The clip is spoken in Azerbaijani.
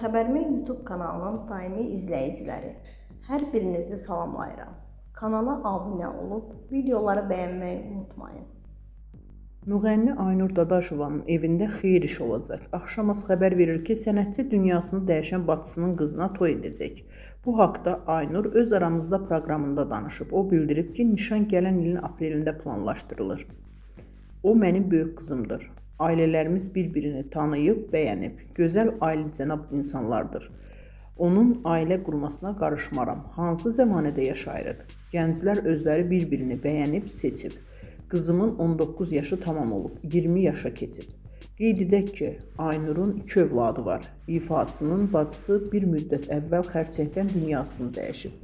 Xəbərmi YouTube kanalının daimi izləyiciləri, hər birinizi salamlayıram. Kanala abunə olub, videoları bəyənməyi unutmayın. Müğənni Aynur Dadaşovanın evində xeyir iş olacaq. Axşamaz xəbər verir ki, sənətçi dünyasını dəyişən bacısının qızına toy edəcək. Bu haqda Aynur öz aramızda proqramında danışıb. O bildirib ki, nişan gələn ilin aprelində planlaşdırılır. O mənim böyük qızımdır. Ailələrimiz bir-birini tanıyıb, bəyənib. Gözəl ailicənab insanlardır. Onun ailə qurmasına qarışmaram. Hansı zəmanədə yaşayırıq? Gənclər özləri bir-birini bəyənib, seçib. Qızımın 19 yaşı tamam olub, 20 yaşa keçib. Qeyd edək ki, Aynurun 2 övladı var. İfaçının bacısı bir müddət əvvəl xərçəngdən dünyasını dəyişib.